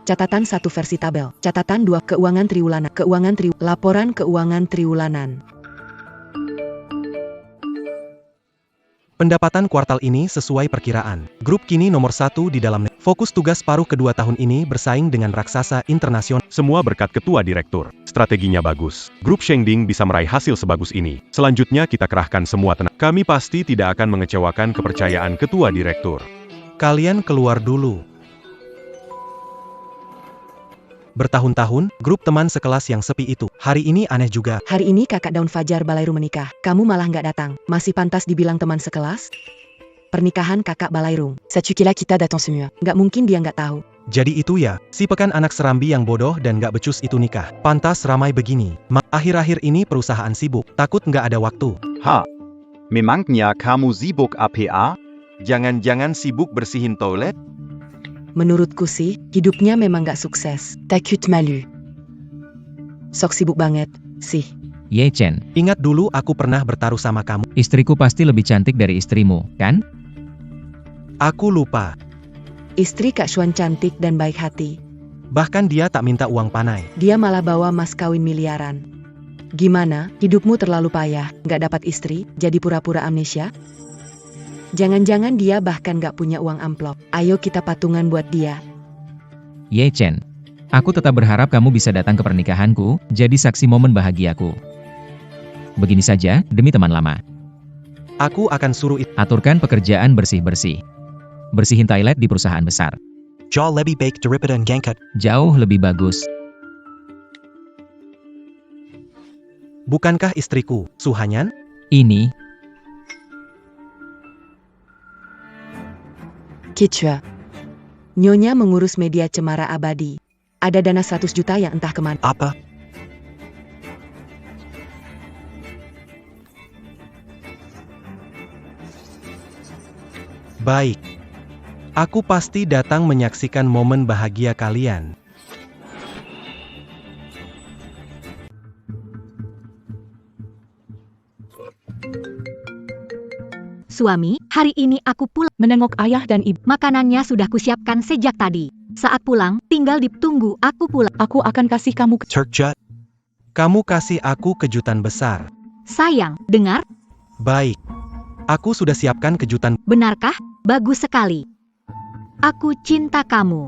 Catatan 1 versi tabel. Catatan 2 keuangan triwulan. Laporan keuangan triwulanan. Pendapatan kuartal ini sesuai perkiraan. Grup kini nomor 1 di dalam fokus tugas paruh kedua tahun ini bersaing dengan raksasa internasional. Semua berkat ketua direktur. Strateginya bagus. Grup Shengding bisa meraih hasil sebagus ini. Selanjutnya kita kerahkan semua tenaga. Kami pasti tidak akan mengecewakan kepercayaan ketua direktur. Kalian keluar dulu. Bertahun-tahun, grup teman sekelas yang sepi itu. Hari ini aneh juga. Hari ini kakak Daun Fajar Balairu menikah. Kamu malah nggak datang. Masih pantas dibilang teman sekelas? Pernikahan kakak Balairu. Sais-tu qu'il a kita datang semua? Nggak mungkin dia nggak tahu. Jadi itu ya, si pekan anak serambi yang bodoh dan gak becus itu nikah. Pantas ramai begini. Akhir-akhir ini perusahaan sibuk. Takut nggak ada waktu. Ha, memangnya kamu sibuk apa? Jangan-jangan sibuk bersihin toilet? Menurutku sih, hidupnya memang gak sukses. Takut malu. Sok sibuk banget, sih. Ye Chen, Ingat dulu aku pernah bertaruh sama kamu. istriku pasti lebih cantik dari istrimu, kan? Aku lupa. Istri Kak Xuan cantik dan baik hati. Bahkan dia tak minta uang panai. Dia malah bawa mas kawin miliaran. Gimana, hidupmu terlalu payah, gak dapat istri, jadi pura-pura amnesia? Jangan-jangan dia bahkan gak punya uang amplop. Ayo kita patungan buat dia. Ye Chen, aku tetap berharap kamu bisa datang ke pernikahanku, jadi saksi momen bahagiaku. Begini saja, demi teman lama. Aku akan suruh Aturkan pekerjaan bersih-bersih. Bersihin toilet di perusahaan besar. Jauh lebih baik daripada ngangkat. Jauh lebih bagus. Bukankah istriku, Suhanyan? Ini, Kicua. Nyonya mengurus media cemara abadi. Ada dana 100 juta yang entah kemana. Apa? Baik. Aku pasti datang menyaksikan momen bahagia kalian. Suami, hari ini aku pulang menengok ayah dan ibu. Makanannya sudah kusiapkan sejak tadi. Saat pulang, tinggal ditunggu aku pulang. Aku akan kasih kamu Turkjat. Kamu kasih aku kejutan besar. sayang, dengar? Baik. Aku sudah siapkan kejutan. Benarkah? Bagus sekali. Aku cinta kamu.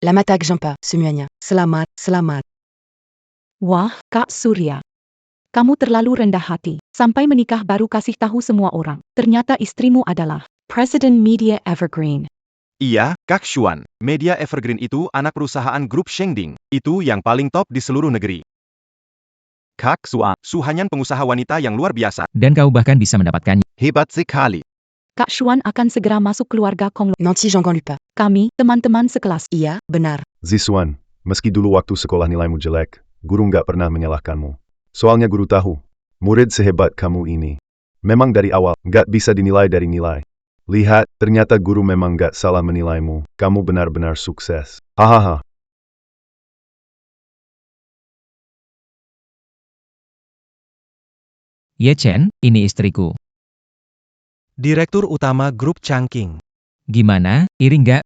Lamatak Jampa, semuanya. Selamat, selamat. Wah, Kak Surya. Kamu terlalu rendah hati. Sampai menikah baru kasih tahu semua orang. Ternyata istrimu adalah President Media Evergreen. Iya, Kak Xuan. Media Evergreen itu anak perusahaan grup Shengding. Itu yang paling top di seluruh negeri. Kak Xuan, Suhanyan pengusaha wanita yang luar biasa. dan kau bahkan bisa mendapatkannya. hebat sekali. Kak Xuan akan segera masuk keluarga Konglo. Nanti Jean lupa. Kami, teman-teman sekelas. Iya, benar. Ziswan, meski dulu waktu sekolah nilaimu jelek, guru nggak pernah menyalahkanmu. Soalnya guru tahu, murid sehebat kamu ini memang dari awal nggak bisa dinilai dari nilai. Lihat, ternyata guru memang nggak salah menilaimu. Kamu benar-benar sukses. Hahaha. Ye Chen, ini istriku. Direktur Utama Grup Changqing. Gimana, iri nggak?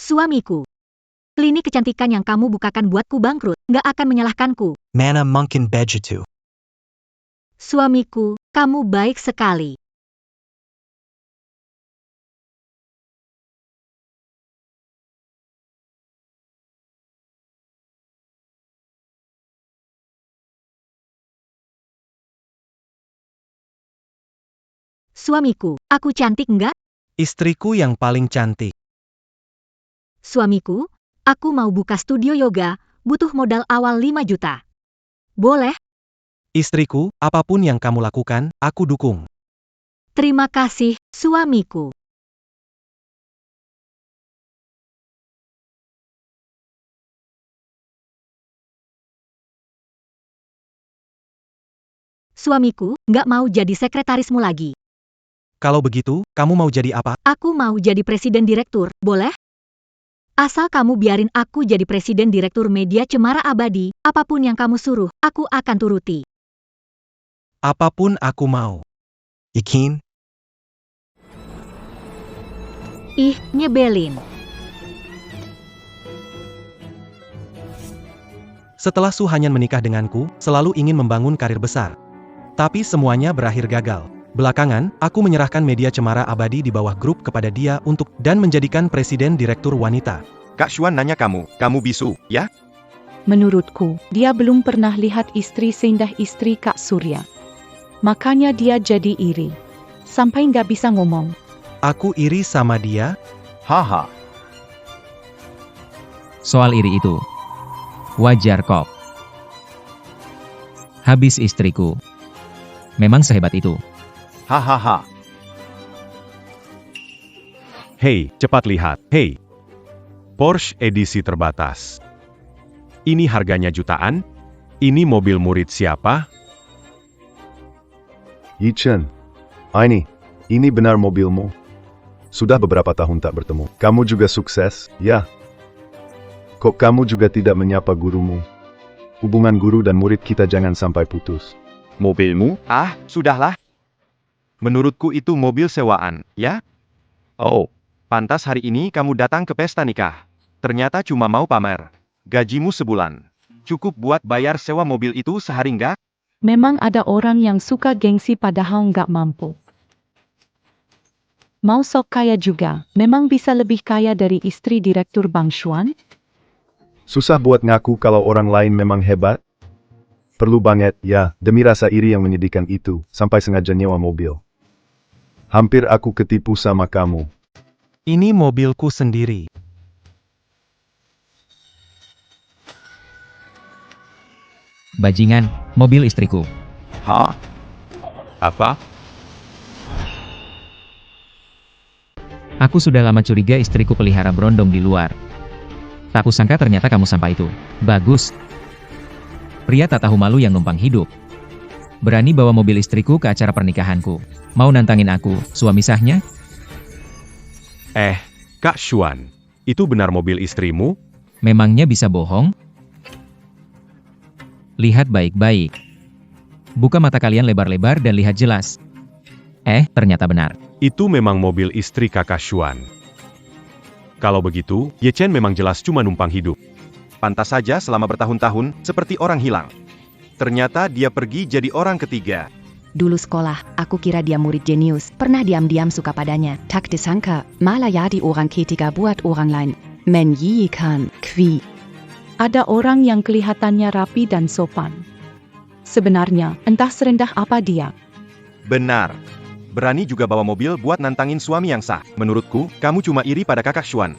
Suamiku. Klinik kecantikan yang kamu bukakan buatku bangkrut, nggak akan menyalahkanku. Mana mungkin begitu? Suamiku, kamu baik sekali. Suamiku, aku cantik nggak? Istriku yang paling cantik. Suamiku, aku mau buka studio yoga, butuh modal awal 5 juta. Boleh? Istriku, apapun yang kamu lakukan, aku dukung. Terima kasih, suamiku. Suamiku, nggak mau jadi sekretarismu lagi. Kalau begitu, kamu mau jadi apa? Aku mau jadi presiden direktur, boleh? Asal kamu biarin aku jadi presiden direktur media Cemara Abadi, apapun yang kamu suruh, aku akan turuti. Apapun aku mau. Ikin? Ih, nyebelin. Setelah Su Hanyan menikah denganku, selalu ingin membangun karir besar. Tapi semuanya berakhir gagal. Belakangan, aku menyerahkan media Cemara Abadi di bawah grup kepada dia dan menjadikan presiden direktur wanita. Kak Xuan nanya kamu bisu, ya? Menurutku, dia belum pernah lihat istri seindah istri Kak Surya. Makanya dia jadi iri. Sampai nggak bisa ngomong. Aku iri sama dia. Haha. Soal iri itu. Wajar kok. Habis istriku. Memang sehebat itu. Hahaha. Hei, cepat lihat. Hei. Porsche edisi terbatas. Ini harganya jutaan? Ini mobil murid siapa? Yi Chen. Ini benar mobilmu. Sudah beberapa tahun tak bertemu. Kamu juga sukses, ya? Kok kamu juga tidak menyapa gurumu? Hubungan guru dan murid kita jangan sampai putus. Mobilmu? Ah, sudahlah. Menurutku itu mobil sewaan, ya? Oh, Pantas hari ini kamu datang ke pesta nikah. Ternyata cuma mau pamer. Gajimu sebulan. Cukup buat bayar sewa mobil itu sehari nggak? Memang ada orang yang suka gengsi padahal nggak mampu. Mau sok kaya juga, memang bisa lebih kaya dari istri direktur Bang Xuan? Susah buat ngaku kalau orang lain memang hebat? Perlu banget, ya, demi rasa iri yang menyedihkan itu, sampai sengaja nyewa mobil. Hampir aku ketipu sama kamu. Ini mobilku sendiri. Bajingan, mobil istriku. hah? Apa? Aku sudah lama curiga istriku pelihara berondong di luar. Tak kusangka ternyata kamu sampai itu. Bagus. Pria tak tahu malu yang numpang hidup. Berani bawa mobil istriku ke acara pernikahanku. Mau nantangin aku, suami sahnya? Kak Xuan. Itu benar mobil istrimu? Memangnya bisa bohong? Lihat baik-baik. Buka mata kalian lebar-lebar dan lihat jelas. Ternyata benar. Itu memang mobil istri kakak Xuan. Kalau begitu, Ye Chen memang jelas cuma numpang hidup. Pantas saja selama bertahun-tahun, seperti orang hilang. Ternyata dia pergi jadi orang ketiga. Dulu sekolah, aku kira dia murid jenius, pernah diam-diam suka padanya. Tak disangka, malah jadi orang ketiga buat orang lain. Men yi kan, kwi. Ada orang yang kelihatannya rapi dan sopan. Sebenarnya, entah serendah apa dia. Benar. Berani juga bawa mobil buat nantangin suami yang sah. Menurutku, kamu cuma iri pada kakak Xuan.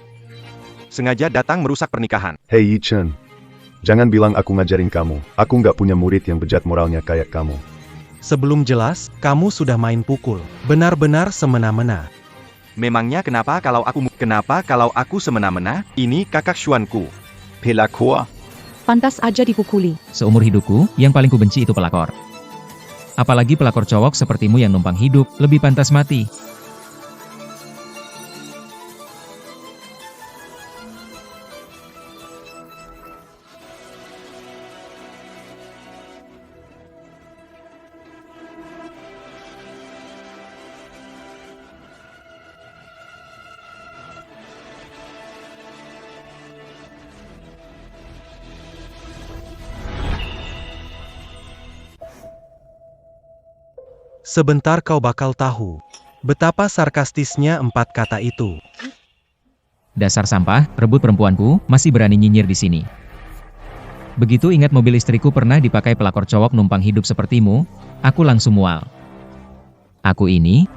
Sengaja datang merusak pernikahan. Hei Yi Chen. Jangan bilang aku ngajarin kamu. Aku nggak punya murid yang bejat moralnya kayak kamu. Sebelum jelas, kamu sudah main pukul. Benar-benar semena-mena. Memangnya kenapa kalau aku semena-mena? Ini kakak Xuanku. Pelakor. Pantas aja dipukuli. Seumur hidupku, yang paling kubenci itu pelakor. Apalagi pelakor cowok sepertimu yang numpang hidup, lebih pantas mati. Sebentar kau bakal tahu. Betapa sarkastisnya 4 kata itu. Dasar sampah, rebut perempuanku, masih berani nyinyir di sini. Begitu ingat mobil istriku pernah dipakai pelakor cowok numpang hidup sepertimu, aku langsung mual. Aku ini?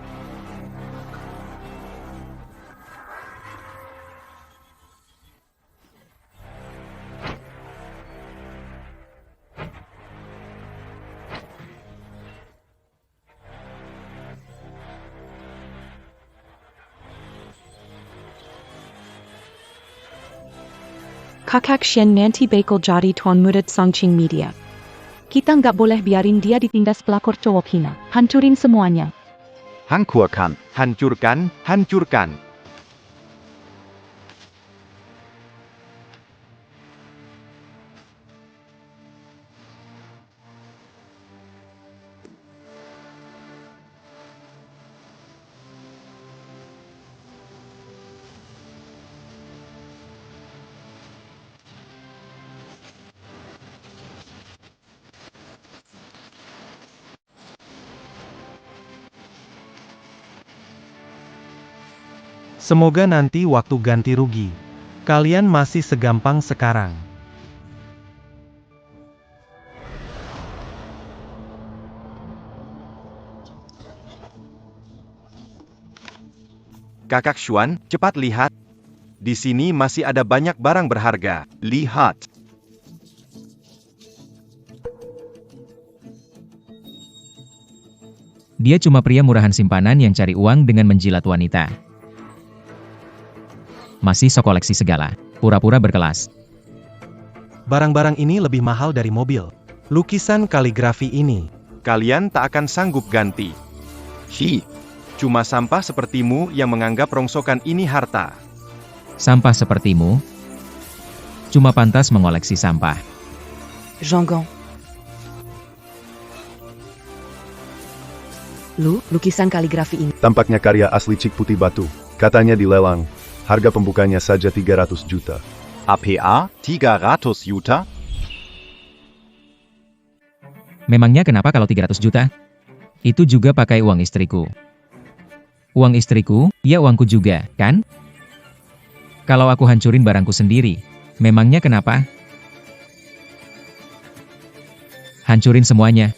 Kakak Shen nanti bakal jadi tuan murid Songqing Media. Kita nggak boleh biarin dia ditindas pelakor cowok hina. Hancurin semuanya. Hancurkan. Hancurkan, hancurkan. Semoga nanti waktu ganti rugi, kalian masih segampang sekarang. Kakak Xuan, cepat lihat. Di sini masih ada banyak barang berharga. Lihat. Dia cuma pria murahan simpanan yang cari uang dengan menjilat wanita. Masih sok koleksi segala, pura-pura berkelas. Barang-barang ini lebih mahal dari mobil. Lukisan kaligrafi ini, Kalian tak akan sanggup ganti. Shi. Cuma sampah sepertimu yang menganggap rongsokan ini harta. Sampah sepertimu, cuma pantas mengoleksi sampah. Jonggon. Lukisan kaligrafi ini. Tampaknya karya asli Cik Putih Batu. Katanya dilelang. Harga pembukanya saja 300 juta. APA 300 juta? Memangnya kenapa kalau 300 juta? Itu juga pakai uang istriku. Uang istriku, ya uangku juga, kan? Kalau aku hancurin barangku sendiri, memangnya kenapa? Hancurin semuanya.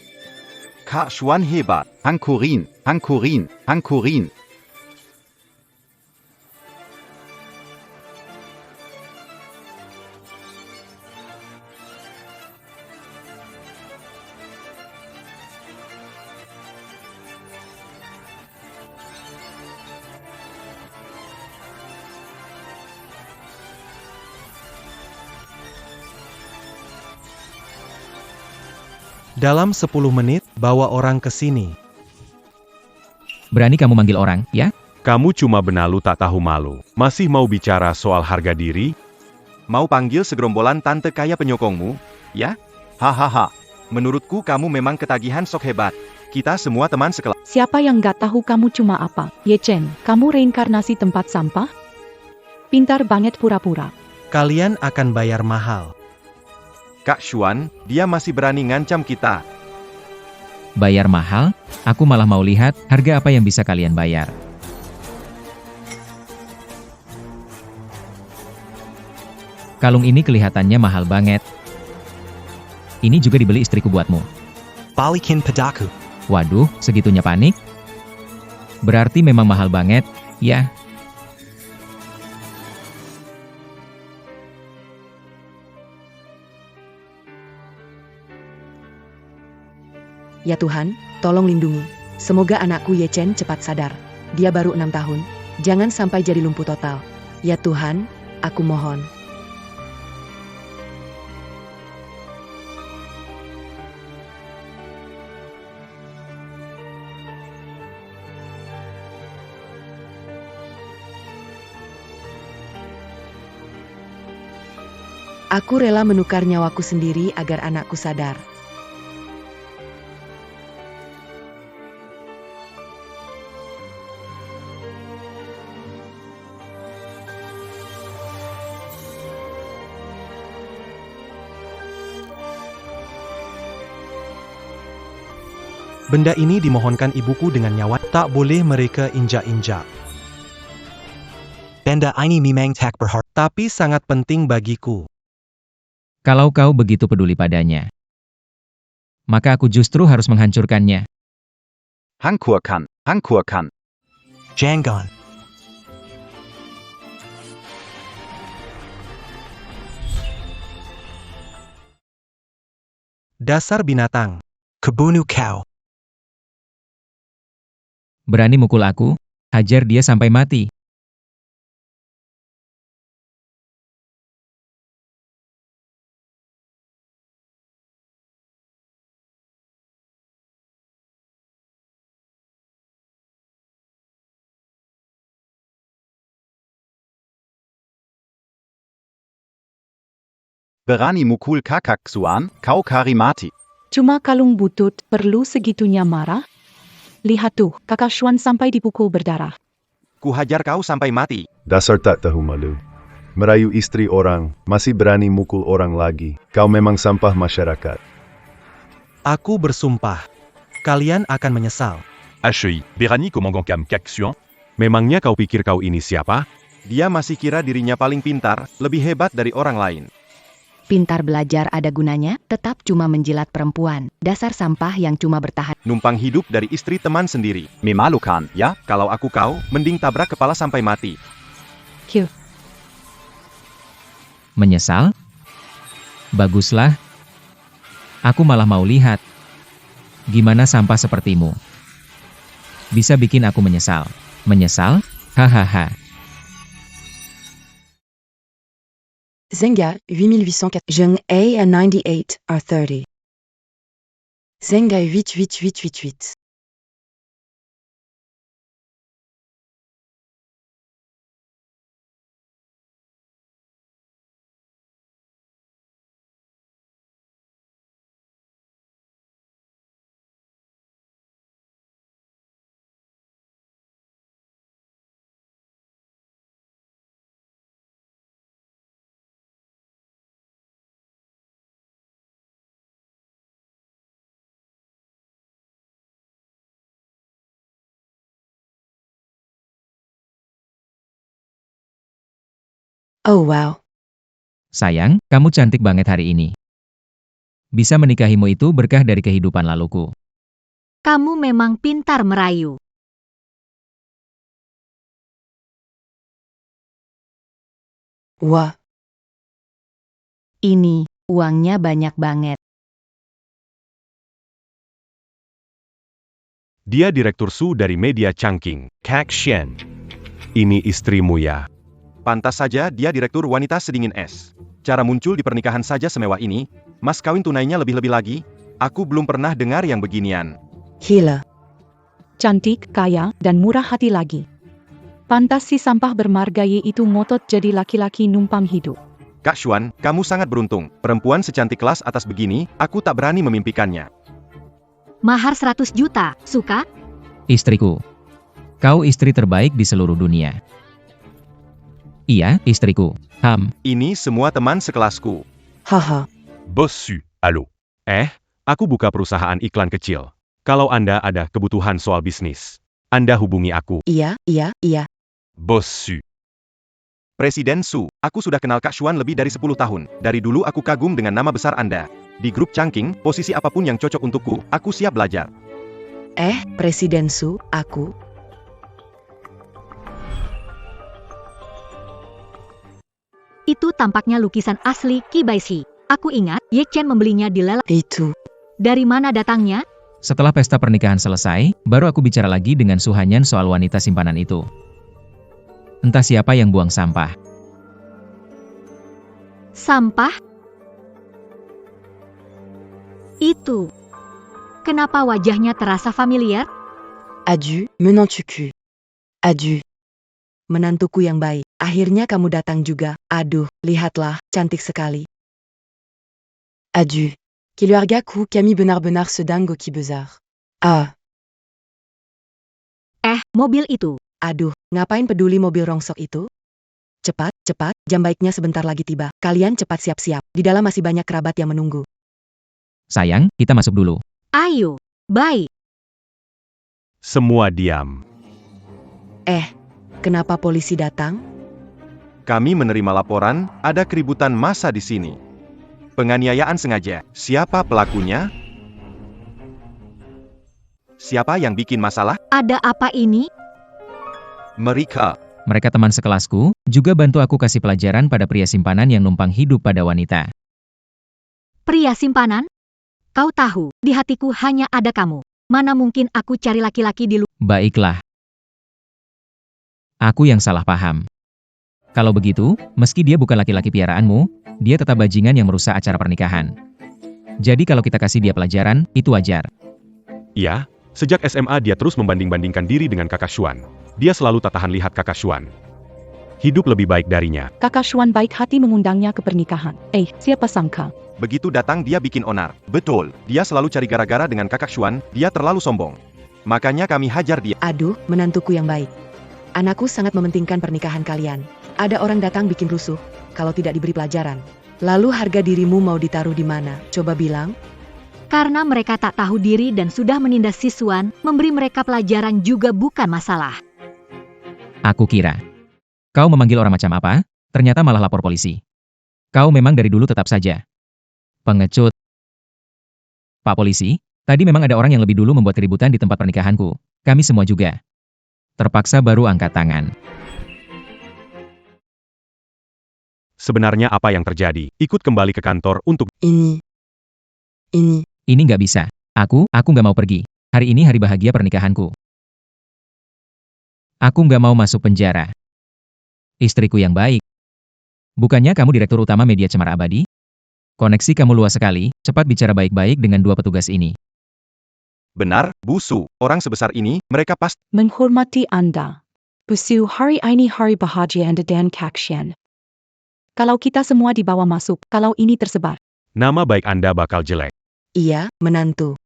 Kak Xuan hebat. Hancurin, hancurin, hancurin. dalam 10 menit, bawa orang ke sini. Berani kamu manggil orang, ya? Kamu cuma benalu tak tahu malu. Masih mau bicara soal harga diri? Mau panggil segerombolan tante kaya penyokongmu? Ya? Hahaha. Menurutku kamu memang ketagihan sok hebat. Kita semua teman sekelas. Siapa yang nggak tahu kamu cuma apa? Ye Chen, kamu reinkarnasi tempat sampah? Pintar banget pura-pura. Kalian akan bayar mahal. Kak Xuan, dia masih berani ngancam kita. Bayar mahal? Aku malah mau lihat harga apa yang bisa kalian bayar. Kalung ini kelihatannya mahal banget. Ini juga dibeli istriku buatmu. Balikin padaku. Waduh, segitunya panik? Berarti memang mahal banget, ya? Ya Tuhan, tolong lindungi. Semoga anakku Ye Chen cepat sadar. Dia baru 6 tahun. Jangan sampai jadi lumpuh total. Ya Tuhan, aku mohon. Aku rela menukar nyawaku sendiri agar anakku sadar. Benda ini dimohonkan ibuku dengan nyawa, tak boleh mereka injak-injak. Benda ini memang tak berharga. Tapi sangat penting bagiku. Kalau kau begitu peduli padanya, maka aku justru harus menghancurkannya. Hankurkan, hankurkan. Jangan. Dasar binatang. Kebunuh kau. Berani mukul aku? Hajar dia sampai mati. Berani mukul kakak Xuan, kau karimati. Cuma kalung butut perlu segitunya marah? Lihat tuh, kakak Xuan sampai dipukul berdarah. Ku hajar kau sampai mati. Dasar tak tahu malu. Merayu istri orang, masih berani mukul orang lagi. Kau memang sampah masyarakat. Aku bersumpah. Kalian akan menyesal. Achui, Berani commandant Cam Kak Xuan. Memangnya kau pikir kau ini siapa? Dia masih kira dirinya paling pintar, lebih hebat dari orang lain. Pintar belajar ada gunanya, tetap cuma menjilat perempuan. Dasar sampah yang cuma bertahan. Numpang hidup dari istri teman sendiri. Memalukan, ya? Kalau aku kau, mending tabrak kepala sampai mati. Q. Menyesal? Baguslah. Aku malah mau lihat. Gimana sampah sepertimu bisa bikin aku menyesal. Menyesal? Hahaha. Zenga, 8804. Jung A and 98 are 30. Zenga 88888. Oh wow. Sayang, kamu cantik banget hari ini. Bisa menikahimu itu berkah dari kehidupan laluku. Kamu memang pintar merayu. Wah. Ini, uangnya banyak banget. Dia Direktur Su dari media Changqing, Kak Shen. Ini istrimu ya? Pantas saja dia direktur wanita sedingin es. Cara muncul di pernikahan saja semewah ini, mas kawin tunainya lebih-lebih lagi. Aku belum pernah dengar yang beginian. Gila. Cantik, kaya, dan murah hati lagi. Pantas si sampah bermargai itu ngotot jadi laki-laki numpang hidup. Kak Xuan, kamu sangat beruntung. Perempuan secantik kelas atas begini, aku tak berani memimpikannya. Mahar 100 juta, suka? Istriku. Kau istri terbaik di seluruh dunia. Iya, istriku. Ini semua teman sekelasku. Haha. Bos Su, halo. Aku buka perusahaan iklan kecil. Kalau Anda ada kebutuhan soal bisnis, Anda hubungi aku. Iya. Bos Su. Presiden Su, aku sudah kenal Kak Xuan lebih dari 10 tahun. Dari dulu aku kagum dengan nama besar Anda. Di grup Changqing, posisi apapun yang cocok untukku, aku siap belajar. Presiden Su, aku. Itu tampaknya lukisan asli Qi Baishi. Aku ingat, Ye Chen membelinya di lelang. Itu. Dari mana datangnya? Setelah pesta pernikahan selesai, baru aku bicara lagi dengan Su Hanyan soal wanita simpanan itu. Entah siapa yang buang sampah. Sampah? Itu. Kenapa wajahnya terasa familiar? Adieu, menantu cul. Adieu. Menantuku yang baik. Akhirnya kamu datang juga. Aduh, lihatlah, cantik sekali. Adieu. Keluargaku kami benar-benar sedang goki besar. Mobil itu. Aduh, ngapain peduli mobil rongsok itu? Cepat, jam baiknya sebentar lagi tiba. Kalian cepat siap-siap. Di dalam masih banyak kerabat yang menunggu. Sayang, kita masuk dulu. Ayo, baik. Semua diam. Kenapa polisi datang? Kami menerima laporan, ada keributan massa di sini. Penganiayaan sengaja. Siapa pelakunya? Siapa yang bikin masalah? Ada apa ini? Mereka. Mereka teman sekelasku, juga bantu aku kasih pelajaran pada pria simpanan yang numpang hidup pada wanita. Pria simpanan? Kau tahu, di hatiku hanya ada kamu. Mana mungkin aku cari laki-laki di luar. Baiklah. Aku yang salah paham. Kalau begitu, meski dia bukan laki-laki piaraanmu, dia tetap bajingan yang merusak acara pernikahan. Jadi kalau kita kasih dia pelajaran, itu wajar. Iya, sejak SMA dia terus membanding-bandingkan diri dengan Kakak Xuan. Dia selalu tak tahan lihat Kakak Xuan hidup lebih baik darinya. Kakak Xuan baik hati mengundangnya ke pernikahan. Siapa sangka? Begitu datang dia bikin onar. Betul, dia selalu cari gara-gara dengan Kakak Xuan, dia terlalu sombong. Makanya kami hajar dia. Aduh, menantuku yang baik. Anakku sangat mementingkan pernikahan kalian. Ada orang datang bikin rusuh, kalau tidak diberi pelajaran. Lalu harga dirimu mau ditaruh di mana? Coba bilang. Karena mereka tak tahu diri dan sudah menindas siswan, memberi mereka pelajaran juga bukan masalah. Aku kira. Kau memanggil orang macam apa? Ternyata malah lapor polisi. Kau memang dari dulu tetap saja. Pengecut. Pak polisi, tadi memang ada orang yang lebih dulu membuat keributan di tempat pernikahanku. Kami semua juga. Terpaksa baru angkat tangan. Sebenarnya apa yang terjadi? Ikut kembali ke kantor untuk... Ini. Ini nggak bisa. Aku nggak mau pergi. Hari ini hari bahagia pernikahanku. Aku nggak mau masuk penjara. Istriku yang baik. Bukannya kamu direktur utama media Cemara Abadi? Koneksi kamu luas sekali, cepat bicara baik-baik dengan dua petugas ini. Benar, Bu Su. Orang sebesar ini, mereka pasti... Menghormati Anda. Busu hari ini hari bahagia Anda dan Kakshian. Kalau kita semua dibawa masuk, kalau ini tersebar. Nama baik Anda bakal jelek. Iya, menantu.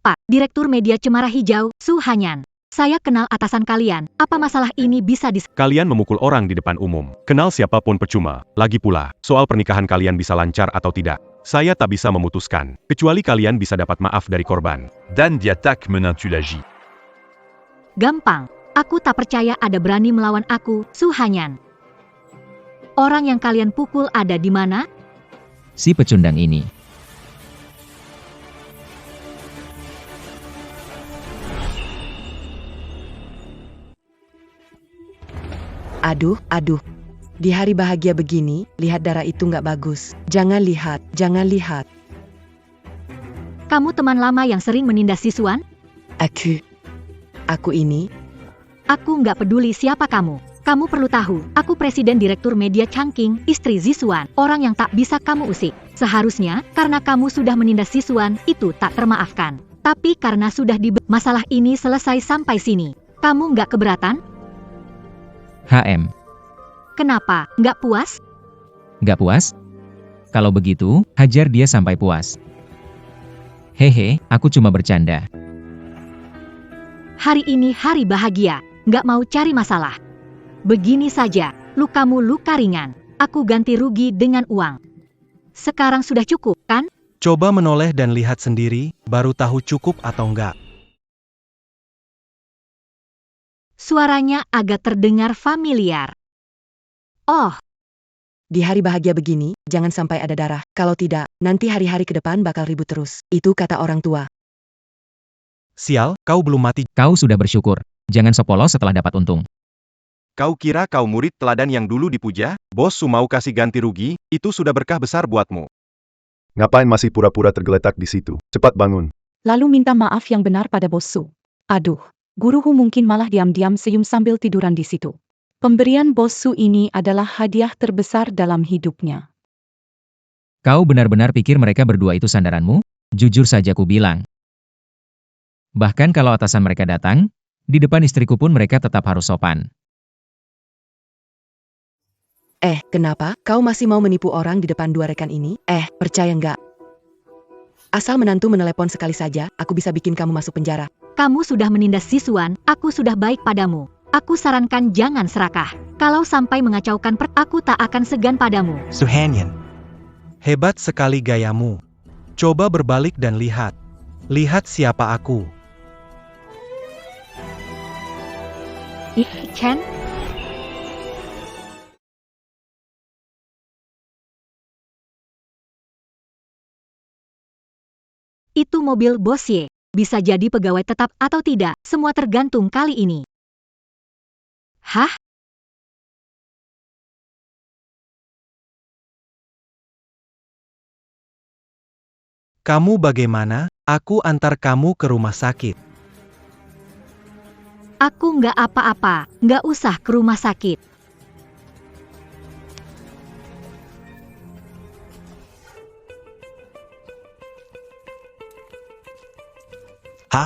Pak, Direktur Media Cemara Hijau, Su Hanyan. Saya kenal atasan kalian. Apa masalah ini bisa Kalian memukul orang di depan umum. Kenal siapapun percuma. Lagi pula, soal pernikahan kalian bisa lancar atau tidak. Saya tak bisa memutuskan, kecuali kalian bisa dapat maaf dari korban. Dan diattaque menant-tu l'agis. gampang. Aku tak percaya ada berani melawan aku, Su Hanyan. Orang yang kalian pukul ada di mana? Si pecundang ini. Aduh. Di hari bahagia begini, lihat darah itu nggak bagus. Jangan lihat. Kamu teman lama yang sering menindas siswan? Aku ini, Aku nggak peduli siapa kamu. Kamu perlu tahu, aku Presiden Direktur Media Changking, istri Ziswan, orang yang tak bisa kamu usik. Seharusnya, karena kamu sudah menindas Ziswan, itu tak termaafkan. Tapi karena sudah masalah ini selesai sampai sini. Kamu nggak keberatan? HM. Kenapa? Nggak puas? Nggak puas? Kalau begitu, hajar dia sampai puas. Hehe, aku cuma bercanda. Hari ini hari bahagia, nggak mau cari masalah. Begini saja, lukamu luka ringan. Aku ganti rugi dengan uang. Sekarang sudah cukup, kan? Coba menoleh dan lihat sendiri, baru tahu cukup atau enggak. Suaranya agak terdengar familiar. Oh, di hari bahagia begini, jangan sampai ada darah. Kalau tidak, nanti hari-hari ke depan bakal ribut terus. Itu kata orang tua. Sial, kau belum mati. Kau sudah bersyukur. Jangan sopolos setelah dapat untung. Kau kira kau murid teladan yang dulu dipuja? Bos Su mau kasih ganti rugi, itu sudah berkah besar buatmu. Ngapain masih pura-pura tergeletak di situ? Cepat bangun. Lalu minta maaf yang benar pada bossu. Aduh, guruku mungkin malah diam-diam senyum sambil tiduran di situ. Pemberian bossu ini adalah hadiah terbesar dalam hidupnya. Kau benar-benar pikir mereka berdua itu sandaranmu? Jujur saja ku bilang. Bahkan kalau atasan mereka datang, di depan istriku pun mereka tetap harus sopan. Kenapa? Kau masih mau menipu orang di depan dua rekan ini? Percaya nggak? Asal menantu menelepon sekali saja, aku bisa bikin kamu masuk penjara. kamu sudah menindas Ziswan, aku sudah baik padamu. Aku sarankan jangan serakah. Kalau sampai mengacaukan aku tak akan segan padamu. Su Hanyan. Hebat sekali gayamu. Coba berbalik dan lihat. Lihat siapa aku. Chen? Itu mobil bos Ye. Bisa jadi pegawai tetap atau tidak, semua tergantung kali ini. Hah? Kamu bagaimana? Aku antar kamu ke rumah sakit. Aku nggak apa-apa, nggak usah ke rumah sakit. Hah?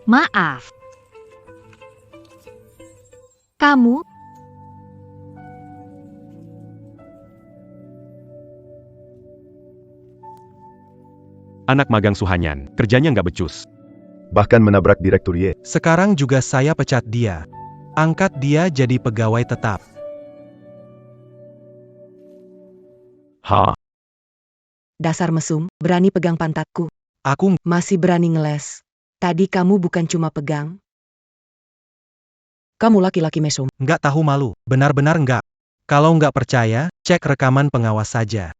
Maaf. Kamu? Anak magang Su Hanyan, kerjanya nggak becus. Bahkan menabrak Direktur Ye. Sekarang juga saya pecat dia. Angkat dia jadi pegawai tetap. Ha, Dasar mesum, berani pegang pantatku. Aku Masih berani ngeles. Tadi kamu bukan cuma pegang, Kamu laki-laki mesum. Nggak tahu malu, benar-benar nggak. Kalau nggak percaya, cek rekaman pengawas saja.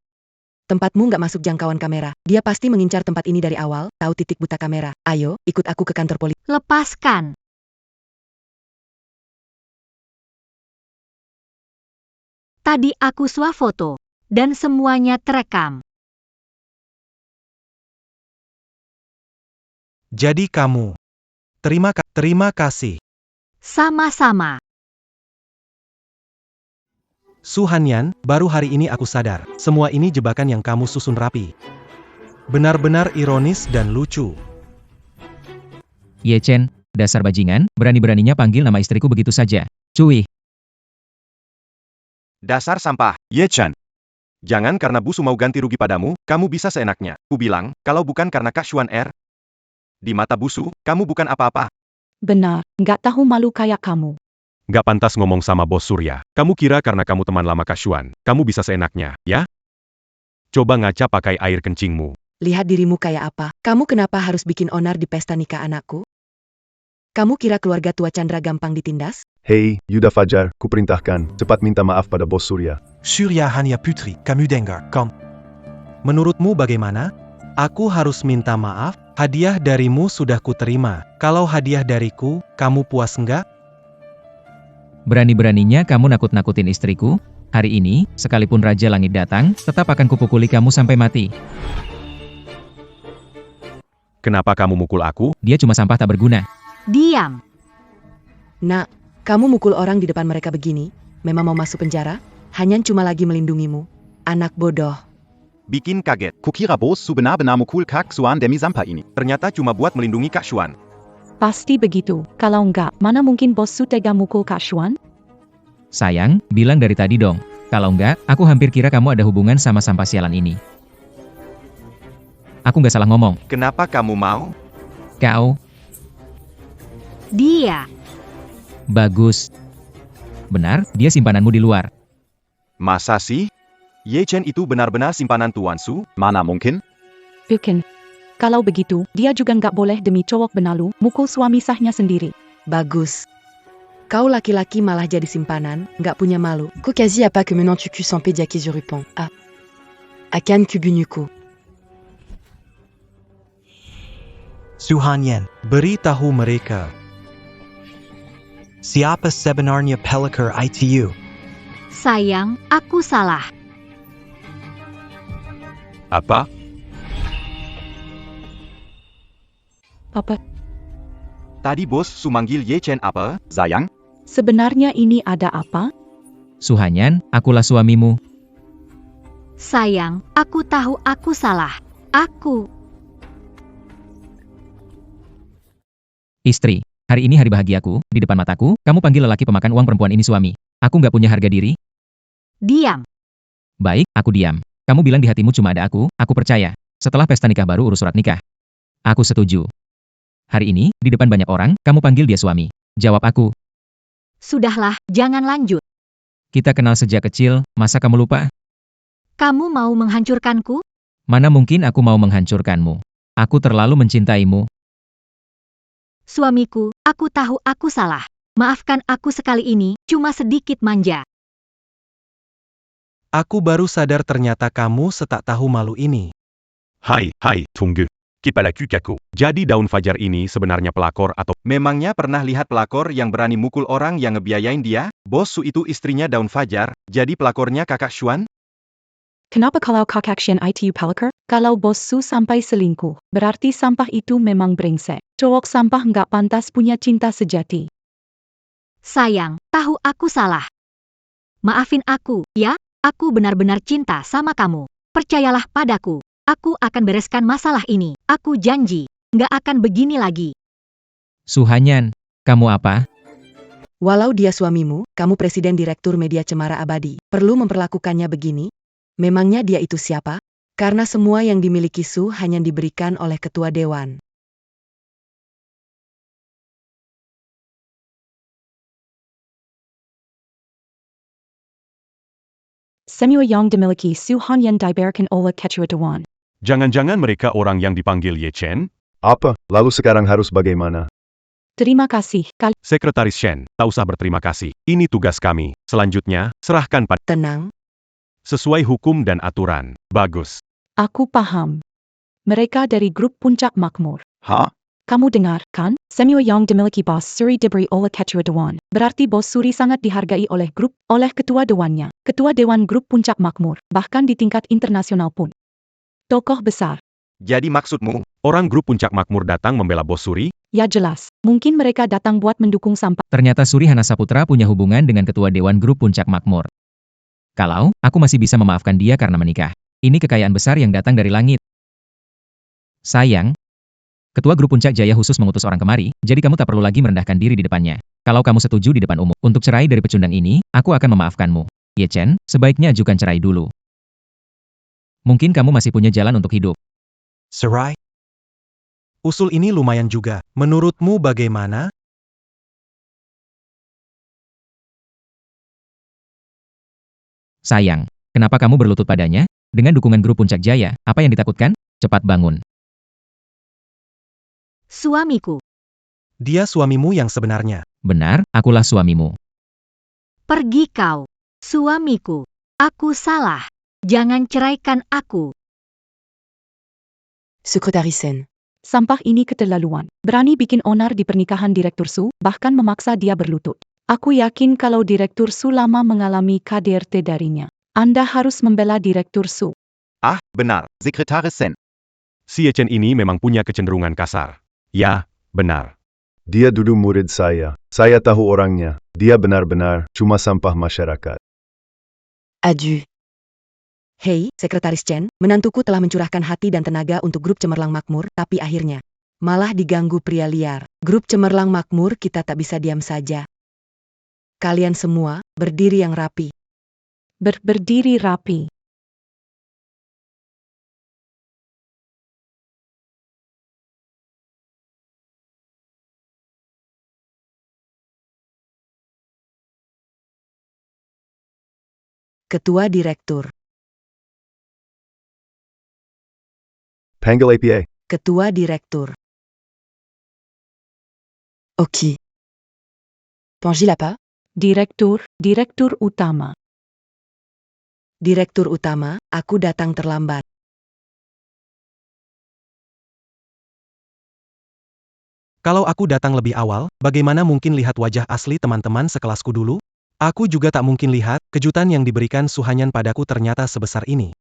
Tempatmu nggak masuk jangkauan kamera. Dia pasti mengincar tempat ini dari awal, tahu titik buta kamera. Ayo, ikut aku ke kantor polisi. Lepaskan. Tadi aku swafoto, dan semuanya terekam. Jadi kamu. Terima kasih. Sama-sama. Su Hanyan, baru hari ini aku sadar, semua ini jebakan yang kamu susun rapi. Benar-benar ironis dan lucu. Ye Chen, dasar bajingan, berani-beraninya panggil nama istriku begitu saja. Cuy. Dasar sampah, Ye Chen. Jangan karena Busu mau ganti rugi padamu, kamu bisa seenaknya. Ku bilang, kalau bukan karena Kak Xuan Er. Di mata Busu, kamu bukan apa-apa. Benar, nggak tahu malu kayak kamu. Gak pantas ngomong sama bos Surya. Kamu kira karena kamu teman lama Kak Xuan, kamu bisa seenaknya, ya? Coba ngaca pakai air kencingmu. Lihat dirimu kayak apa. Kamu kenapa harus bikin onar di pesta nikah anakku? Kamu kira keluarga tua Chandra gampang ditindas? Hei, Yuda Fajar, kuperintahkan, cepat minta maaf pada bos Surya. Surya hanya putri, kamu dengar, kom. Menurutmu bagaimana? Aku harus minta maaf? Hadiah darimu sudah kuterima. Kalau hadiah dariku, kamu puas nggak? Berani-beraninya kamu nakut-nakutin istriku? Hari ini, sekalipun Raja Langit datang, tetap akan kupukuli kamu sampai mati. Kenapa kamu mukul aku? Dia cuma sampah tak berguna. Diam. Nak, kamu mukul orang di depan mereka begini? Memang mau masuk penjara? Hanyan cuma lagi melindungimu. Anak bodoh. Bikin kaget. Kukira bos su benar-benar mukul Kak Xuan demi sampah ini. Ternyata cuma buat melindungi Kak Xuan. Pasti begitu. Kalau enggak, mana mungkin bos Su tega mukul Kak Xuan? Sayang, bilang dari tadi dong. Kalau enggak, aku hampir kira kamu ada hubungan sama sampah sialan ini. Aku nggak salah ngomong. Kenapa kamu mau? Kau, Dia. bagus. Benar, dia simpananmu di luar. Masa sih? Ye Chen itu benar-benar simpanan Tuan Su? Mana mungkin? Bukan. Kalau begitu, dia juga nggak boleh demi cowok benalu, mukul suami sahnya sendiri. Bagus. Kau laki-laki malah jadi simpanan, nggak punya malu. Kokazi apa que maintenant tu cues sans pédiaki je réponds. Ah. Akan kubunyuku. Su Hanyan, Beritahu mereka. siapa sebenarnya pelakor ITU? Sayang, aku salah. Apa? Papa, Tadi bos Su manggil Ye Chen apa? Sayang, sebenarnya ini ada apa? Su Hanyan, akulah suamimu. Sayang, aku tahu aku salah. Aku. Istri, hari ini hari bahagiaku, di depan mataku, kamu panggil lelaki pemakan uang perempuan ini suami. Aku nggak punya harga diri? Diam. Baik, aku diam. Kamu bilang di hatimu cuma ada aku percaya. Setelah pesta nikah baru urus surat nikah. Aku setuju. Hari ini, di depan banyak orang, kamu panggil dia suami. Jawab aku. Sudahlah, jangan lanjut. Kita kenal sejak kecil, masa kamu lupa? Kamu mau menghancurkanku? Mana mungkin aku mau menghancurkanmu. Aku terlalu mencintaimu. Suamiku, aku tahu aku salah. Maafkan aku sekali ini, cuma sedikit manja. Aku baru sadar ternyata kamu setak tahu malu ini. Hai, tunggu. Kepala Kukako. Jadi daun fajar ini sebenarnya pelakor atau memangnya pernah lihat pelakor yang berani mukul orang yang ngebiayain dia? Bos Su itu istrinya daun fajar, jadi pelakornya Kakak Xuan? Kenapa kalau Kakak Xuan ITU pelakor? Kalau bos Su sampai selingkuh, berarti sampah itu memang brengsek. Cowok sampah nggak pantas punya cinta sejati. Sayang, tahu aku salah. Maafin aku, ya? Aku benar-benar cinta sama kamu. Percayalah padaku. Aku akan bereskan masalah ini. Aku janji, nggak akan begini lagi. Su Hanyan, kamu apa? Walau dia suamimu, kamu presiden direktur media cemara abadi. Perlu memperlakukannya begini? Memangnya dia itu siapa? Karena semua yang dimiliki Su hanya diberikan oleh ketua dewan. Semua yang dimiliki Su Hanyan diberikan oleh ketua dewan. Jangan-jangan mereka orang yang dipanggil Ye Chen? Apa, lalu sekarang harus bagaimana? Terima kasih, Sekretaris Shen, tak usah berterima kasih. Ini tugas kami. Selanjutnya, serahkan pada Tenang, sesuai hukum dan aturan. Bagus. Aku paham. Mereka dari grup Puncak Makmur. Ha? Kamu dengar, kan? Semua yang dimiliki Bos Suri diberi oleh Ketua Dewan. Berarti Bos Suri sangat dihargai oleh grup, oleh Ketua Dewannya. Ketua Dewan Grup Puncak Makmur, bahkan di tingkat internasional pun. Tokoh besar. Jadi maksudmu, orang grup Puncak Makmur datang membela Bos Suri? Ya jelas, mungkin mereka datang buat mendukung sampai. Ternyata Suri Hanasaputra punya hubungan dengan Ketua Dewan Grup Puncak Makmur. Kalau, aku masih bisa memaafkan dia karena menikah. Ini kekayaan besar yang datang dari langit. Sayang, Ketua Grup Puncak Jaya khusus mengutus orang kemari, jadi kamu tak perlu lagi merendahkan diri di depannya. Kalau kamu setuju di depan umum, untuk cerai dari pecundang ini, aku akan memaafkanmu. Ye Chen, sebaiknya ajukan cerai dulu. Mungkin kamu masih punya jalan untuk hidup. Cerai? Usul ini lumayan juga. Menurutmu bagaimana? Sayang, kenapa kamu berlutut padanya? Dengan dukungan Grup Puncak Jaya, apa yang ditakutkan? Cepat bangun. Suamiku, Dia suamimu yang sebenarnya. Benar, akulah suamimu. pergi kau. Suamiku, aku salah. Jangan ceraikan aku. Sekretaris Sen. Sampah ini keterlaluan. Berani bikin onar di pernikahan Direktur Su, bahkan memaksa dia berlutut. Aku yakin kalau Direktur Su lama mengalami KDRT darinya. Anda harus membela Direktur Su. Ah, benar. Sekretaris Sen. Si Ye Chen ini memang punya kecenderungan kasar. Ya, benar. Dia dulu murid saya. Saya tahu orangnya. Dia benar-benar cuma sampah masyarakat. Adieu. Hei, Sekretaris Chen, menantuku telah mencurahkan hati dan tenaga untuk grup Cemerlang Makmur, tapi akhirnya malah diganggu pria liar. Grup Cemerlang Makmur kita tak bisa diam saja. Kalian semua, berdiri yang rapi. Berdiri rapi. Ketua Direktur. Panggil APA. Ketua Direktur. Oki. Panggil apa? Direktur Utama. Direktur Utama, aku datang terlambat. Kalau aku datang lebih awal, bagaimana mungkin lihat wajah asli teman-teman sekelasku dulu? Aku juga tak mungkin lihat, kejutan yang diberikan Suhanyan padaku ternyata sebesar ini.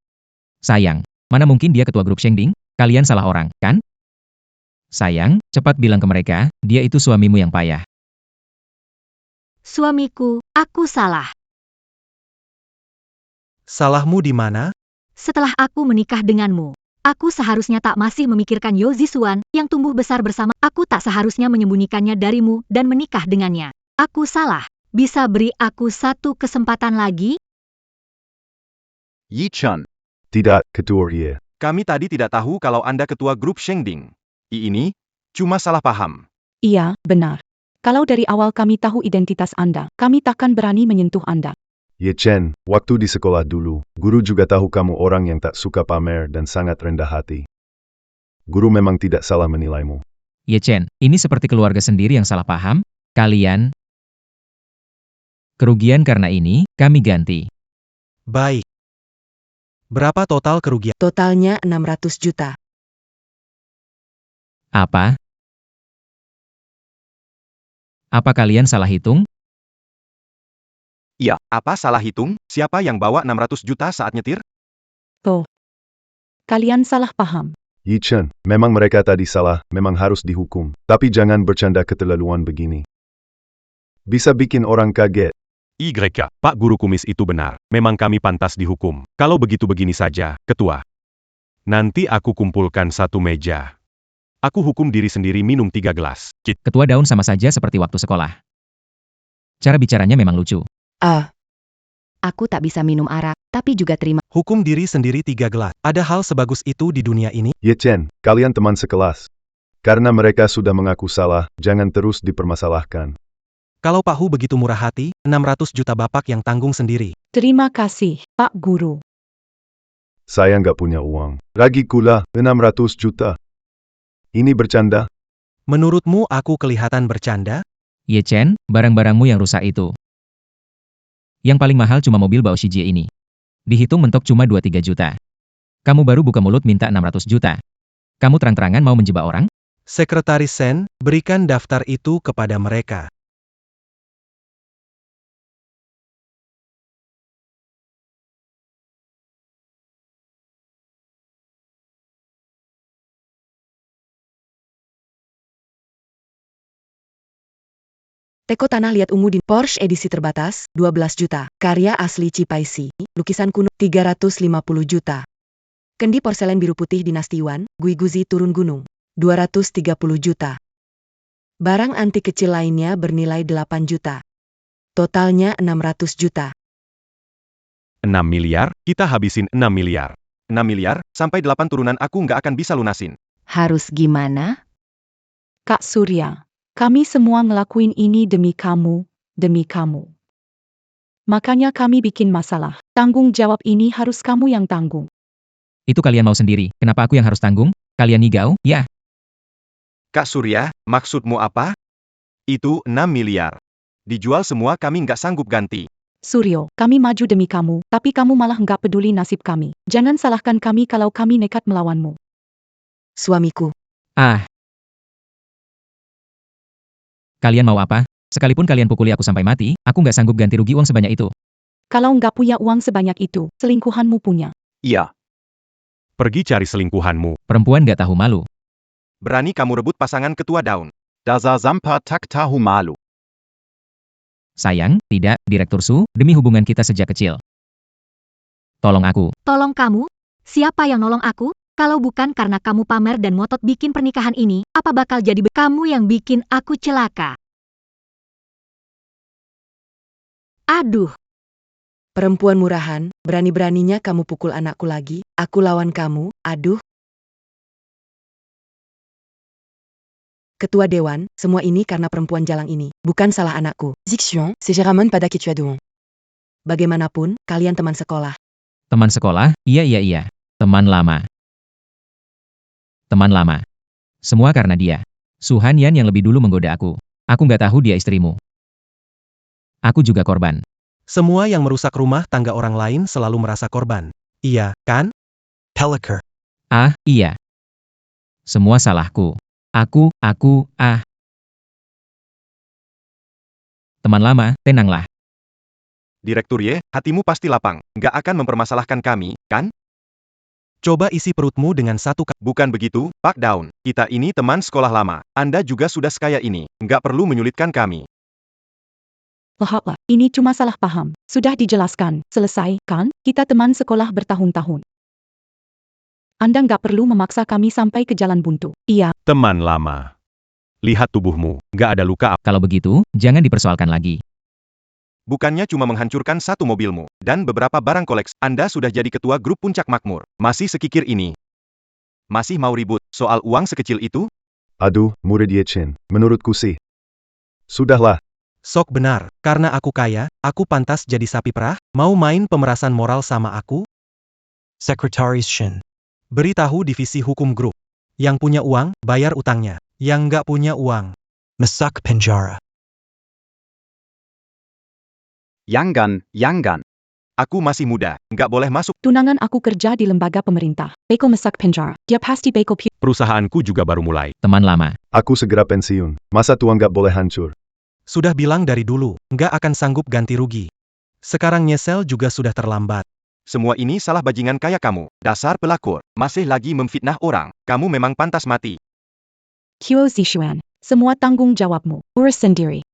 Sayang, mana mungkin dia ketua grup Shengding? Kalian salah orang, kan? Sayang, cepat bilang ke mereka, dia itu suamimu yang payah. Suamiku, aku salah. Salahmu di mana? Setelah aku menikah denganmu, aku seharusnya tak masih memikirkan Yo Zisuan yang tumbuh besar bersama. Aku tak seharusnya menyembunyikannya darimu dan menikah dengannya. Aku salah. Bisa beri aku satu kesempatan lagi? Yi Chen. Tidak, Ketua Ye. Kami tadi tidak tahu kalau Anda ketua grup Shengding. Ini cuma salah paham. Iya, benar. Kalau dari awal kami tahu identitas Anda, kami takkan berani menyentuh Anda. Ye Chen, waktu di sekolah dulu, guru juga tahu kamu orang yang tak suka pamer dan sangat rendah hati. Guru memang tidak salah menilaimu. Ye Chen, ini seperti keluarga sendiri yang salah paham. Kalian kerugian karena ini, kami ganti. Baik. Berapa total kerugian? Totalnya 600 juta. Apa? Apa kalian salah hitung? Iya, apa salah hitung? Siapa yang bawa 600 juta saat nyetir? Tuh. Kalian salah paham. Yi Chen, memang mereka tadi salah, memang harus dihukum. Tapi jangan bercanda keterlaluan begini. Bisa bikin orang kaget. YK, Pak Guru Kumis itu benar. Memang kami pantas dihukum. Kalau begitu begini saja, Ketua. Nanti aku kumpulkan satu meja. Aku hukum diri sendiri minum 3 gelas. Ketua Daun sama saja seperti waktu sekolah. Cara bicaranya memang lucu. Aku tak bisa minum arak, tapi juga terima. Hukum diri sendiri 3 gelas. Ada hal sebagus itu di dunia ini? Ye Chen, kalian teman sekelas. Karena mereka sudah mengaku salah, jangan terus dipermasalahkan. Kalau Pak Hu begitu murah hati, 600 juta Bapak yang tanggung sendiri. Terima kasih, Pak Guru. Saya nggak punya uang. Lagi pula, 600 juta. Ini bercanda. Menurutmu aku kelihatan bercanda? Ye Chen, barang-barangmu yang rusak itu. Yang paling mahal cuma mobil Bao Shijie ini. Dihitung mentok cuma 2-3 juta. Kamu baru buka mulut minta 600 juta. Kamu terang-terangan mau menjebak orang? Sekretaris Sen, berikan daftar itu kepada mereka. Teko tanah liat ungu di Porsche edisi terbatas, 12 juta. Karya asli Cipaisi, lukisan kuno, 350 juta. Kendi porselen biru putih dinasti Yuan, Guiguzi turun gunung, 230 juta. Barang antik kecil lainnya bernilai 8 juta. Totalnya 600 juta. 6 miliar, kita habisin 6 miliar. 6 miliar, sampai 8 turunan aku nggak akan bisa lunasin. Harus gimana? Kak Surya, kami semua ngelakuin ini demi kamu, demi kamu. Makanya kami bikin masalah. Tanggung jawab ini harus kamu yang tanggung. Itu kalian mau sendiri, kenapa aku yang harus tanggung? Kalian ngigau, ya? Kak Surya, maksudmu apa? Itu 6 miliar. Dijual semua kami nggak sanggup ganti. Suryo, kami maju demi kamu, tapi kamu malah nggak peduli nasib kami. Jangan salahkan kami kalau kami nekat melawanmu. Suamiku, Ah. Kalian mau apa? Sekalipun kalian pukuli aku sampai mati, aku nggak sanggup ganti rugi uang sebanyak itu. Kalau nggak punya uang sebanyak itu, selingkuhanmu punya. Iya. Pergi cari selingkuhanmu. Perempuan nggak tahu malu. Berani kamu rebut pasangan ketua daun. Dasa Zampa tak tahu malu. Sayang, tidak, Direktur Su, demi hubungan kita sejak kecil. Tolong aku. Tolong kamu? Siapa yang nolong aku? Kalau bukan karena kamu pamer dan ngotot bikin pernikahan ini, apa bakal jadi kamu yang bikin aku celaka? Aduh, perempuan murahan, berani-beraninya kamu pukul anakku lagi, aku lawan kamu, aduh. Ketua Dewan, semua ini karena perempuan jalang ini, bukan salah anakku. Zixion, c'est Ramon pada qui tu as douan. Bagaimanapun, kalian teman sekolah. Teman sekolah? Iya. Teman lama. Teman lama. Semua karena dia. Su Hanyan yang lebih dulu menggoda aku. Aku nggak tahu dia istrimu. Aku juga korban. Semua yang merusak rumah tangga orang lain selalu merasa korban. Iya, kan? Pellicer. Ah, iya. Semua salahku. Teman lama, tenanglah. Direktur Ye, hatimu pasti lapang. Nggak akan mempermasalahkan kami, kan? Coba isi perutmu dengan satu kata. Bukan begitu, Pak Daun. Kita ini teman sekolah lama. Anda juga sudah sekaya ini. Nggak perlu menyulitkan kami. Lahaplah, ini cuma salah paham. Sudah dijelaskan, selesai, kan? Kita teman sekolah bertahun-tahun. Anda nggak perlu memaksa kami sampai ke jalan buntu. Iya, Teman lama. Lihat tubuhmu, nggak ada luka. Kalau begitu, jangan dipersoalkan lagi. Bukannya cuma menghancurkan satu mobilmu, dan beberapa barang koleksi. Anda sudah jadi ketua grup Puncak Makmur. Masih sekikir ini. Masih mau ribut soal uang sekecil itu? Aduh, murid Ye Chen, menurutku sih. Sudahlah, Sok benar, karena aku kaya, aku pantas jadi sapi perah, mau main pemerasan moral sama aku? Secretaries Shin. Beritahu divisi hukum grup. Yang punya uang, bayar utangnya. Yang nggak punya uang, Masak Penjara. Yanggan. Aku masih muda, nggak boleh masuk. tunangan aku kerja di lembaga pemerintah. Beko masak penjara. Dia pasti beko pi. Perusahaanku juga baru mulai. Teman lama. aku segera pensiun. Masa tua nggak boleh hancur? sudah bilang dari dulu, nggak akan sanggup ganti rugi. Sekarang nyesel juga sudah terlambat. Semua ini salah bajingan kayak kamu. Dasar pelakor. Masih lagi memfitnah orang. Kamu memang pantas mati. Kyo Zishuan. Semua tanggung jawabmu. Urus sendiri.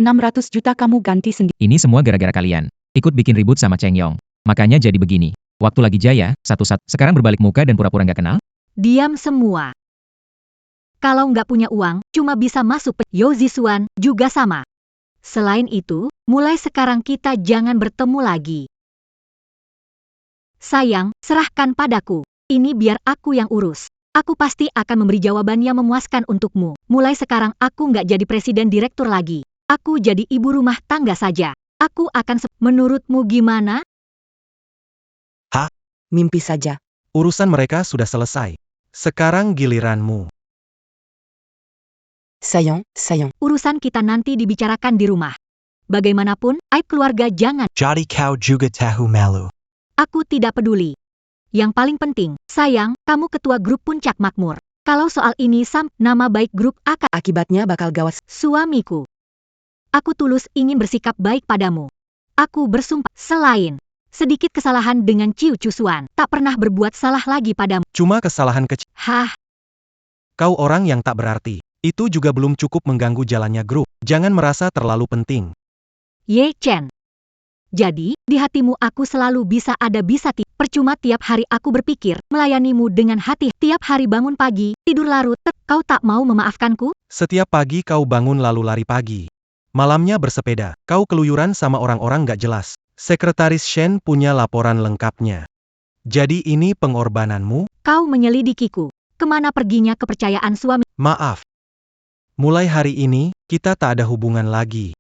600 juta kamu ganti sendiri. Ini semua gara-gara kalian. Ikut bikin ribut sama Cheng Yong. Makanya jadi begini. Waktu lagi jaya, satu-satu. Sekarang berbalik muka dan pura-pura nggak kenal? diam semua. Kalau nggak punya uang, cuma bisa masuk Yo Zisuan juga sama. Selain itu, mulai sekarang kita jangan bertemu lagi. Sayang, serahkan padaku. Ini biar aku yang urus. Aku pasti akan memberi jawaban yang memuaskan untukmu. Mulai sekarang aku nggak jadi presiden direktur lagi. Aku jadi ibu rumah tangga saja. Aku akan menurutmu gimana? Mimpi saja. Urusan mereka sudah selesai. Sekarang giliranmu. sayang. Urusan kita nanti dibicarakan di rumah. Bagaimanapun, aib keluarga jangan. Jadi kau juga tahu malu. Aku tidak peduli. Yang paling penting, sayang, kamu ketua grup Puncak Makmur. Kalau soal ini nama baik grup akan. Akibatnya bakal gawat. Suamiku. Aku tulus ingin bersikap baik padamu. Aku bersumpah, selain sedikit kesalahan dengan Ciu Cusuan, tak pernah berbuat salah lagi padamu. Cuma kesalahan kecil. Hah, Kau orang yang tak berarti. Itu juga belum cukup mengganggu jalannya grup. Jangan merasa terlalu penting. Ye Chen. Jadi, di hatimu aku selalu bisa ada bisa tidak. Percuma tiap hari aku berpikir, melayanimu dengan hati. Tiap hari bangun pagi, tidur larut, kau tak mau memaafkanku? Setiap pagi kau bangun lalu lari pagi. Malamnya bersepeda. Kau keluyuran sama orang-orang gak jelas. Sekretaris Shen punya laporan lengkapnya. Jadi ini pengorbananmu? Kau menyelidikiku. Kemana perginya kepercayaan suami? Maaf. Mulai hari ini, kita tak ada hubungan lagi.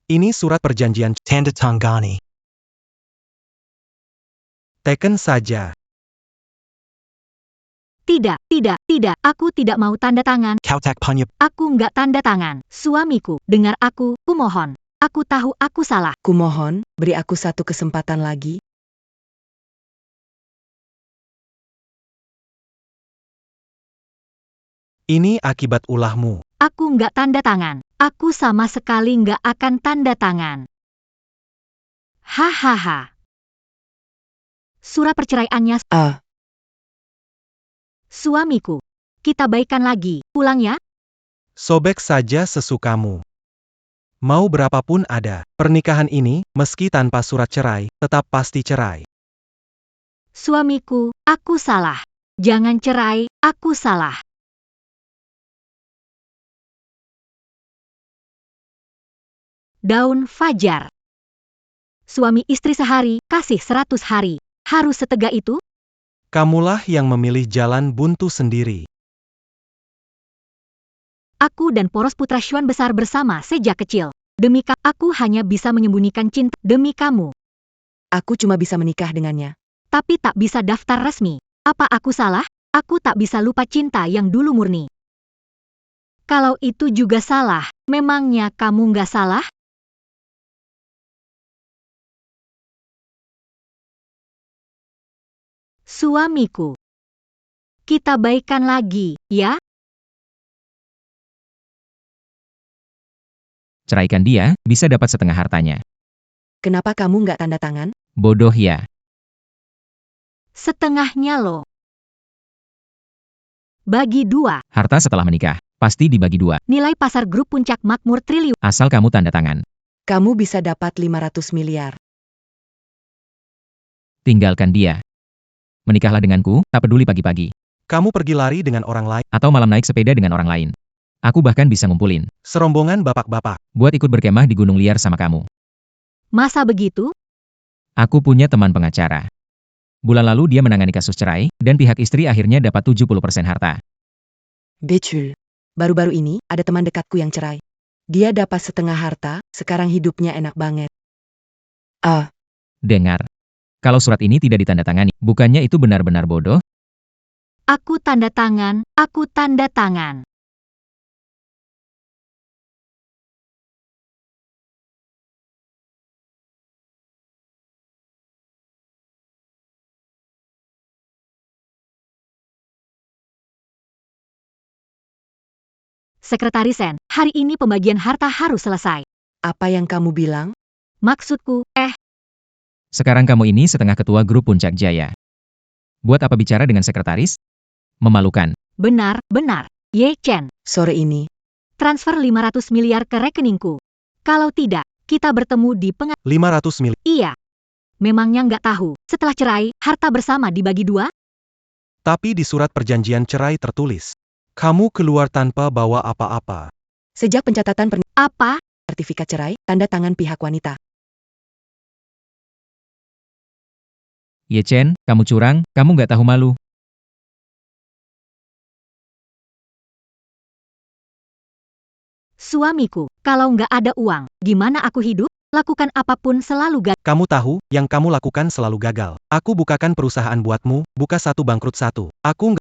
Ini surat perjanjian. Tanda tangani. Teken saja. Tidak. Aku tidak mau tanda tangan. Kau tak punya. Aku nggak tanda tangan. Suamiku, dengar aku, kumohon. Aku tahu aku salah. Kumohon, beri aku satu kesempatan lagi. Ini akibat ulahmu. Aku nggak tanda tangan. Aku sama sekali nggak akan tanda tangan. Hahaha. Surat perceraiannya. Suamiku. Kita baikan lagi. Pulang ya. Sobek saja sesukamu. Mau berapapun ada. Pernikahan ini, meski tanpa surat cerai, tetap pasti cerai. Suamiku, aku salah. Jangan cerai, aku salah. Daun fajar. Suami istri sehari, kasih 100 hari. Harus setega itu? Kamulah yang memilih jalan buntu sendiri. Aku dan poros putra Xuan besar bersama sejak kecil. Demi kamu, aku hanya bisa menyembunyikan cinta demi kamu. Aku cuma bisa menikah dengannya. Tapi tak bisa daftar resmi. Apa aku salah? Aku tak bisa lupa cinta yang dulu murni. Kalau itu juga salah, memangnya kamu nggak salah? Suamiku. Kita baikan lagi, ya? Ceraikan dia, bisa dapat setengah hartanya. Kenapa kamu nggak tanda tangan? Bodoh ya. Setengahnya loh. Bagi 2. Harta setelah menikah, pasti dibagi 2. Nilai pasar grup Puncak Makmur triliun. Asal kamu tanda tangan. Kamu bisa dapat 500 miliar. Tinggalkan dia. Menikahlah denganku, tak peduli pagi-pagi. Kamu pergi lari dengan orang lain. Atau malam naik sepeda dengan orang lain. Aku bahkan bisa ngumpulin. Serombongan bapak-bapak. Buat ikut berkemah di gunung liar sama kamu. Masa begitu? Aku punya teman pengacara. Bulan lalu dia menangani kasus cerai, dan pihak istri akhirnya dapat 70% harta. Betul. Baru-baru ini, ada teman dekatku yang cerai. Dia dapat setengah harta, sekarang hidupnya enak banget. Dengar. Kalau surat ini tidak ditandatangani, bukannya itu benar-benar bodoh? Aku tanda tangan, aku tanda tangan. Sekretaris Sen, hari ini pembagian harta harus selesai. Apa yang kamu bilang? Maksudku, Sekarang kamu ini setengah ketua grup Puncak Jaya. Buat apa bicara dengan sekretaris? Memalukan. benar. Ye Chen, Sore ini, transfer 500 miliar ke rekeningku. Kalau tidak, kita bertemu di 500 miliar. Iya. Memangnya nggak tahu, setelah cerai, harta bersama dibagi 2? Tapi di surat perjanjian cerai tertulis. Kamu keluar tanpa bawa apa-apa. sejak pencatatan Apa? sertifikat cerai, tanda tangan pihak wanita. Ye Chen, kamu curang, kamu nggak tahu malu. Suamiku, kalau nggak ada uang, gimana aku hidup? Lakukan apapun selalu gagal. Kamu tahu, yang kamu lakukan selalu gagal. Aku bukakan perusahaan buatmu, buka satu bangkrut satu.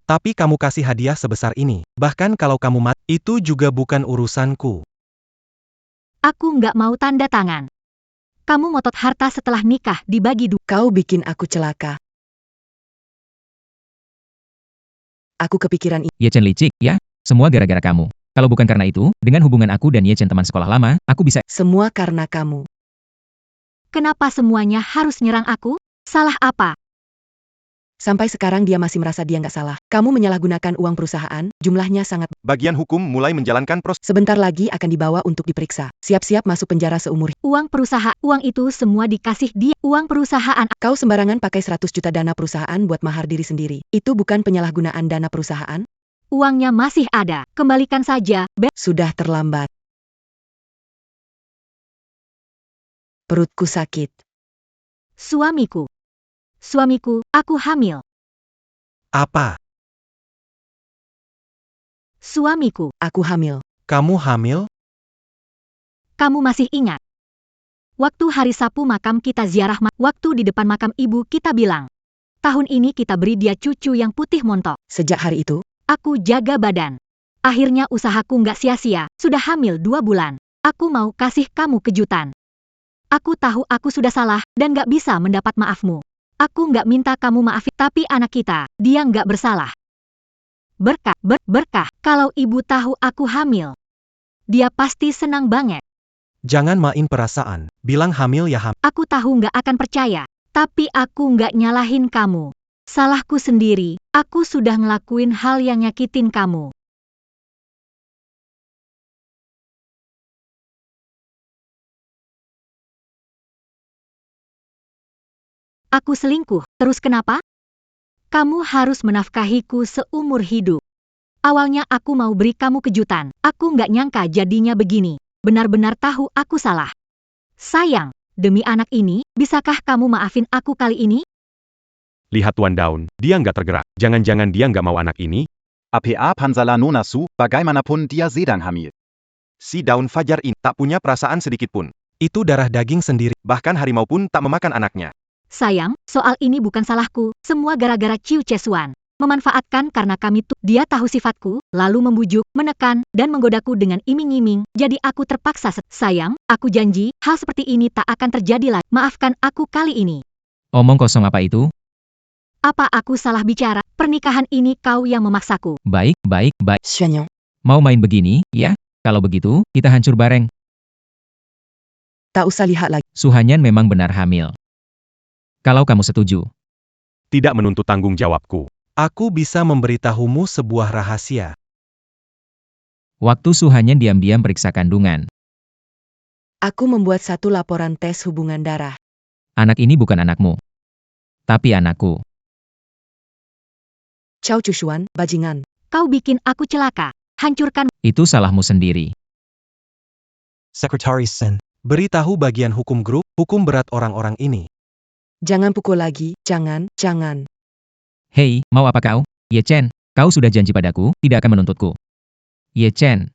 Tapi kamu kasih hadiah sebesar ini. Bahkan kalau kamu mati, itu juga bukan urusanku. Aku nggak mau tanda tangan. Kamu ngotot harta setelah nikah dibagi dua. Kau bikin aku celaka. Aku kepikiran Ye Chen licik, ya? Semua gara-gara kamu. Kalau bukan karena itu, dengan hubungan aku dan Ye Chen teman sekolah lama, aku bisa... semua karena kamu. Kenapa semuanya harus nyerang aku? Salah apa? Sampai sekarang dia masih merasa dia nggak salah. Kamu menyalahgunakan uang perusahaan, jumlahnya sangat. Bagian hukum mulai menjalankan proses. Sebentar lagi akan dibawa untuk diperiksa. Siap-siap masuk penjara seumur. Uang perusahaan, uang itu semua dikasih dia. Uang perusahaan. Kau sembarangan pakai 100 juta dana perusahaan buat mahar diri sendiri. Itu bukan penyalahgunaan dana perusahaan? Uangnya masih ada. Kembalikan saja. Sudah terlambat. Perutku sakit. Suamiku. Suamiku, aku hamil. Apa? Suamiku, Aku hamil. Kamu hamil? kamu masih ingat? Waktu hari Sabtu makam kita ziarah, waktu di depan makam ibu kita bilang, tahun ini kita beri dia cucu yang putih montok. Sejak hari itu, Aku jaga badan. Akhirnya usahaku nggak sia-sia, sudah hamil 2 bulan. Aku mau kasih kamu kejutan. Aku tahu aku sudah salah, dan nggak bisa mendapat maafmu. Aku nggak minta kamu maafin, tapi anak kita, dia nggak bersalah. Berkah, kalau ibu tahu aku hamil. Dia pasti senang banget. Jangan main perasaan. Bilang hamil ya hamil. Aku tahu nggak akan percaya, tapi aku nggak nyalahin kamu. Salahku sendiri, aku sudah ngelakuin hal yang nyakitin kamu. Aku selingkuh, terus kenapa? Kamu harus menafkahiku seumur hidup. Awalnya aku mau beri kamu kejutan, aku nggak nyangka jadinya begini. Benar-benar tahu aku salah. Sayang, demi anak ini, bisakah kamu maafin aku kali ini? Lihat Tuan Daun, dia nggak tergerak. Jangan-jangan dia nggak mau anak ini? APA Pansala Nonasu, bagaimanapun dia sedang hamil. Si Daun Fajar ini tak punya perasaan sedikit pun. Itu darah daging sendiri. Bahkan harimau pun tak memakan anaknya. Sayang, soal ini bukan salahku, semua gara-gara Ciu Chesuan. Memanfaatkan karena kami tuh, dia tahu sifatku, lalu membujuk, menekan, dan menggodaku dengan iming-iming, jadi aku terpaksa. Sayang, aku janji, hal seperti ini tak akan terjadi lagi. Maafkan aku kali ini. Omong kosong apa itu? Apa aku salah bicara? Pernikahan ini kau yang memaksaku. Baik. Shanyo. Mau main begini, ya? Kalau begitu, kita hancur bareng. Tak usah lihat lagi. Su Hanyan memang benar hamil. Kalau kamu setuju. Tidak menuntut tanggung jawabku. Aku bisa memberitahumu sebuah rahasia. Waktu Su Hanyan diam-diam periksa kandungan. Aku membuat satu laporan tes hubungan darah. Anak ini bukan anakmu. Tapi anakku. Chow Chushuan, bajingan. Kau bikin aku celaka. Hancurkan. Itu salahmu sendiri. Secretary Sin. Beritahu bagian hukum grup, hukum berat orang-orang ini. Jangan pukul lagi, jangan. Hei, mau apa kau? Ye Chen, kau sudah janji padaku, tidak akan menuntutku. Ye Chen,